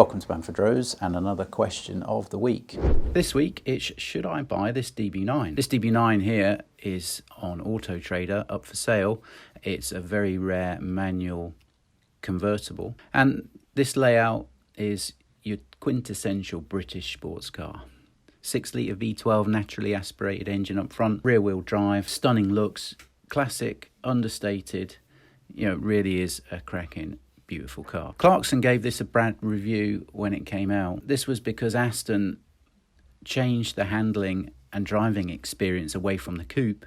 Welcome to Bamfordrose and another question of the week. This week it's should I buy this DB9? This DB9 here is on Auto Trader up for sale. It's a very rare manual convertible and this layout is your quintessential British sports car. 6 litre V12 naturally aspirated engine up front, rear wheel drive, stunning looks, classic, understated, really is a cracking beautiful car. Clarkson gave this a bad review when it came out. This was because Aston changed the handling and driving experience away from the coupe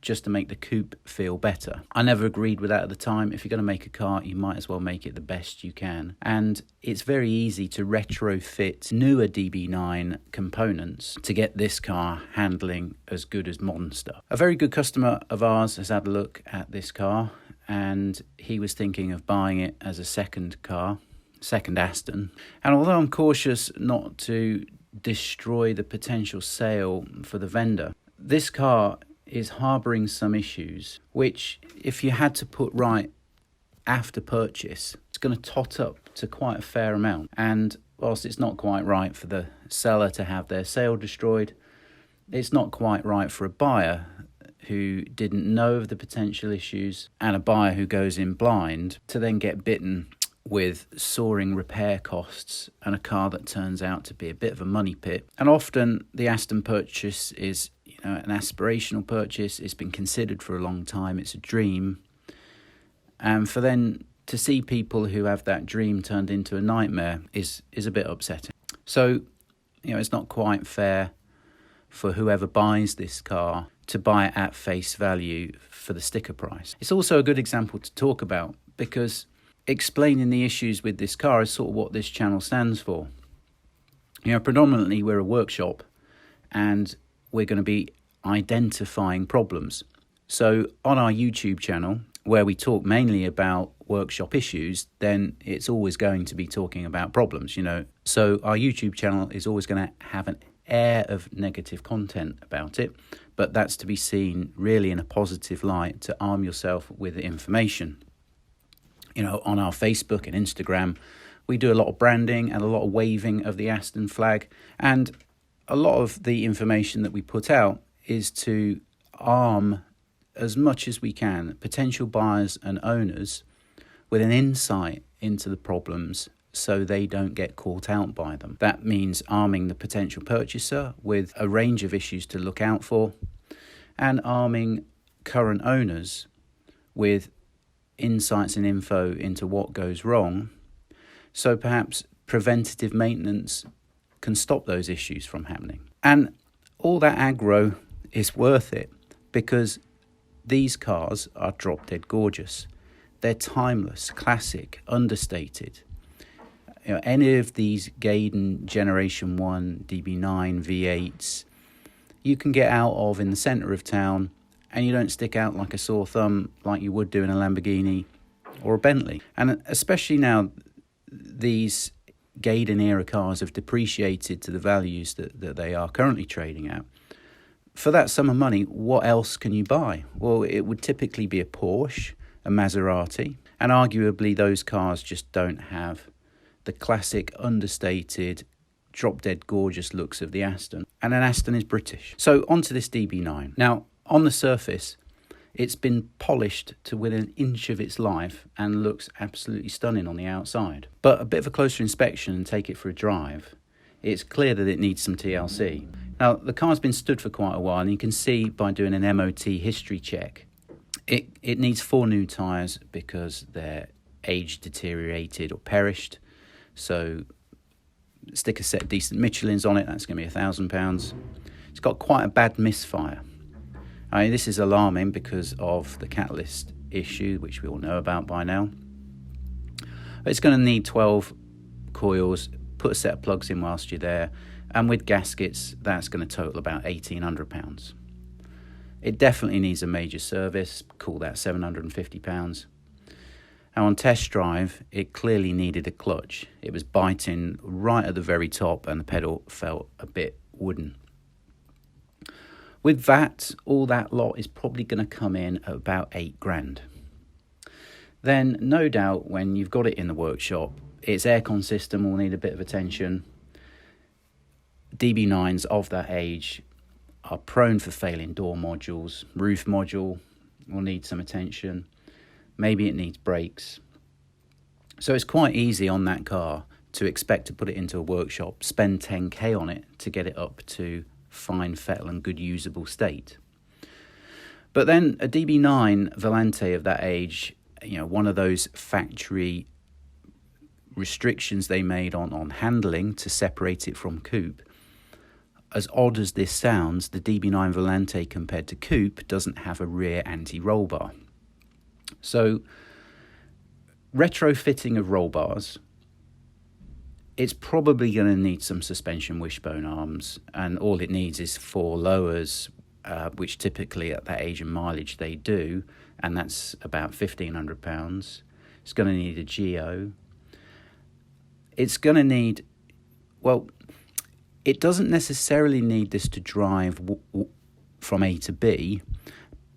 just to make the coupe feel better. I never agreed with that at the time. If you're going to make a car, you might as well make it the best you can. And it's very easy to retrofit newer DB9 components to get this car handling as good as modern stuff. A very good customer of ours has had a look at this car and he was thinking of buying it as a second Aston. And although I'm cautious not to destroy the potential sale for the vendor, this car is harbouring some issues which, if you had to put right after purchase, it's going to tot up to quite a fair amount. And whilst it's not quite right for the seller to have their sale destroyed, it's not quite right for a buyer who didn't know of the potential issues and a buyer who goes in blind to then get bitten with soaring repair costs and a car that turns out to be a bit of a money pit. And often the Aston purchase is an aspirational purchase. It's been considered for a long time. It's a dream. And for then to see people who have that dream turned into a nightmare is a bit upsetting. So, it's not quite fair for whoever buys this car to buy it at face value for the sticker price. It's also a good example to talk about because explaining the issues with this car is sort of what this channel stands for. Predominantly we're a workshop and we're going to be identifying problems. So on our YouTube channel, where we talk mainly about workshop issues, then it's always going to be talking about problems, So our YouTube channel is always going to have an air of negative content about it, but that's to be seen really in a positive light to arm yourself with information. On our Facebook and Instagram, we do a lot of branding and a lot of waving of the Aston flag, and a lot of the information that we put out is to arm as much as we can potential buyers and owners with an insight into the problems so they don't get caught out by them. That means arming the potential purchaser with a range of issues to look out for and arming current owners with insights and info into what goes wrong, so perhaps preventative maintenance can stop those issues from happening. And all that aggro is worth it because these cars are drop dead gorgeous. They're timeless, classic, understated. Any of these Gaydon Generation 1 DB9 V8s you can get out of in the centre of town and you don't stick out like a sore thumb like you would do in a Lamborghini or a Bentley. And especially now, these Gaydon era cars have depreciated to the values that they are currently trading at. For that sum of money, what else can you buy? Well, it would typically be a Porsche, a Maserati, and arguably those cars just don't have the classic, understated, drop-dead gorgeous looks of the Aston. And an Aston is British. So onto this DB9. Now, on the surface, it's been polished to within an inch of its life and looks absolutely stunning on the outside. But a bit of a closer inspection and take it for a drive, it's clear that it needs some TLC. Now, the car's been stood for quite a while, and you can see by doing an MOT history check, it needs 4 new tyres because they're age deteriorated or perished. So stick a set of decent Michelins on it, that's going to be £1,000. It's got quite a bad misfire. This is alarming because of the catalyst issue, which we all know about by now. It's going to need 12 coils, put a set of plugs in whilst you're there, and with gaskets, that's going to total about £1,800. It definitely needs a major service, call that £750. Now on test drive, it clearly needed a clutch. It was biting right at the very top and the pedal felt a bit wooden. With that, all that lot is probably going to come in at about £8,000. Then no doubt when you've got it in the workshop, its aircon system will need a bit of attention. DB9s of that age are prone for failing door modules. Roof module will need some attention. Maybe it needs brakes. So it's quite easy on that car to expect to put it into a workshop, spend 10k on it to get it up to fine fettle and good usable state. But then a DB9 Volante of that age, one of those factory restrictions they made on handling to separate it from coupe. As odd as this sounds, the DB9 Volante compared to coupe doesn't have a rear anti-roll bar. So retrofitting of roll bars, it's probably going to need some suspension wishbone arms, and all it needs is 4 lowers, which typically at that age and mileage they do, and that's about £1,500. It's going to need a geo. It's going to need, it doesn't necessarily need this to drive from A to B,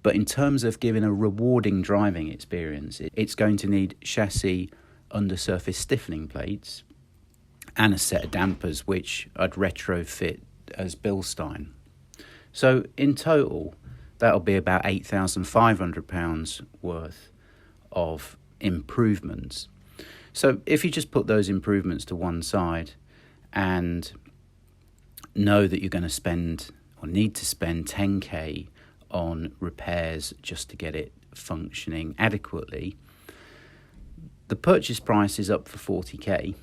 but in terms of giving a rewarding driving experience, it's going to need chassis undersurface stiffening plates and a set of dampers, which I'd retrofit as Bilstein. So in total, that'll be about £8,500 worth of improvements. So if you just put those improvements to one side and know that you're going to spend or need to spend 10k on repairs just to get it functioning adequately, the purchase price is up for 40k.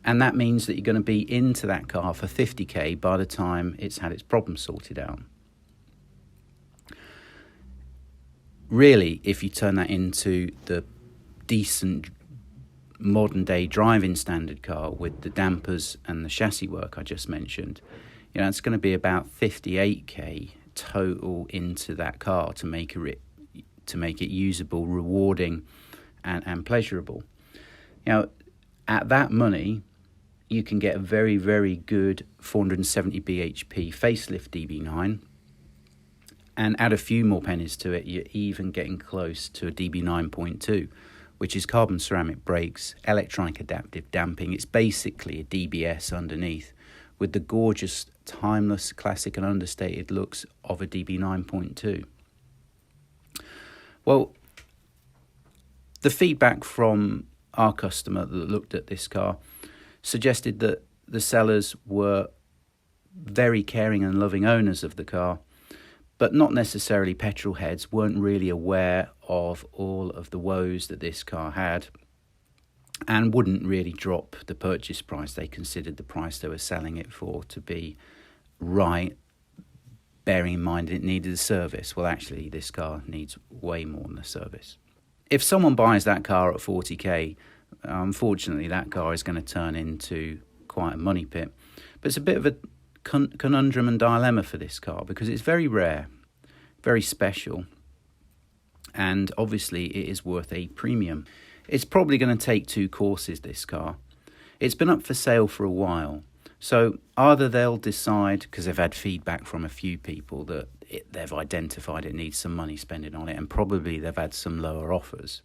And that means that you're going to be into that car for 50k by the time it's had its problems sorted out. Really, if you turn that into the decent modern day driving standard car with the dampers and the chassis work I just mentioned, it's going to be about 58k total into that car to make it usable, rewarding, and pleasurable. At that money, you can get a very, very good 470 bhp facelift DB9, and add a few more pennies to it, you're even getting close to a DB9.2, which is carbon ceramic brakes, electronic adaptive damping. It's basically a DBS underneath, with the gorgeous, timeless, classic and understated looks of a DB9.2. Well, the feedback from our customer that looked at this car suggested that the sellers were very caring and loving owners of the car, but not necessarily petrol heads, weren't really aware of all of the woes that this car had, and wouldn't really drop the purchase price. They considered the price they were selling it for to be right, bearing in mind it needed a service. Well, actually, this car needs way more than a service. If someone buys that car at 40k, unfortunately, that car is going to turn into quite a money pit. But it's a bit of a conundrum and dilemma for this car, because it's very rare, very special, and obviously it is worth a premium. It's probably going to take 2 courses, this car. It's been up for sale for a while, so either they'll decide, because they've had feedback from a few people that they've identified it needs some money spending on it, and probably they've had some lower offers.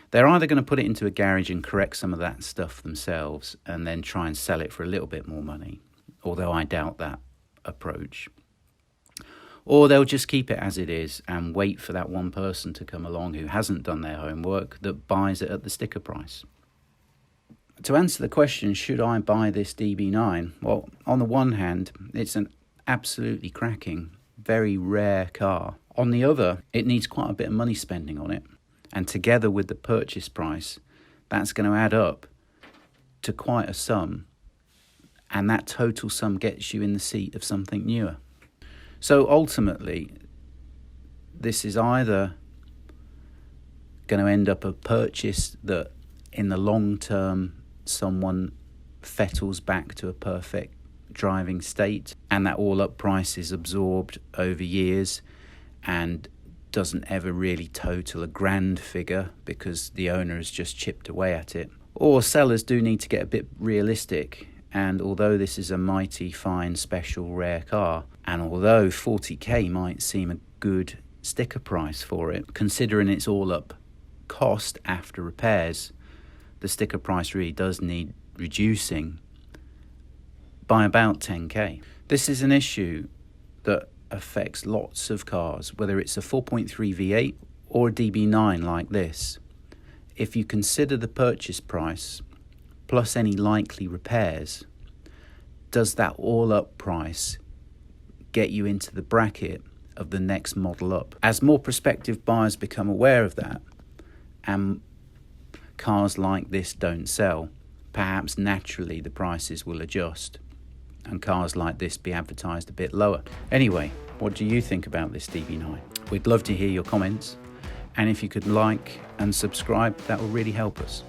They're either going to put it into a garage and correct some of that stuff themselves and then try and sell it for a little bit more money, although I doubt that approach. Or they'll just keep it as it is and wait for that one person to come along who hasn't done their homework that buys it at the sticker price. To answer the question, should I buy this DB9? Well, on the one hand, it's an absolutely cracking, very rare car. On the other, it needs quite a bit of money spending on it. And together with the purchase price, that's going to add up to quite a sum. And that total sum gets you in the seat of something newer. So ultimately, this is either going to end up a purchase that in the long term someone fettles back to a perfect driving state, and that all up price is absorbed over years and doesn't ever really total a grand figure because the owner has just chipped away at it. Or sellers do need to get a bit realistic, and although this is a mighty fine special rare car, and although 40k might seem a good sticker price for it, considering its all up cost after repairs, the sticker price really does need reducing by about 10k. This is an issue that affects lots of cars, whether it's a 4.3 V8 or a DB9 like this. If you consider the purchase price plus any likely repairs, does that all up price get you into the bracket of the next model up? As more prospective buyers become aware of that and cars like this don't sell, perhaps naturally the prices will adjust and cars like this be advertised a bit lower. Anyway, what do you think about this DB9? We'd love to hear your comments, and if you could like and subscribe, that will really help us.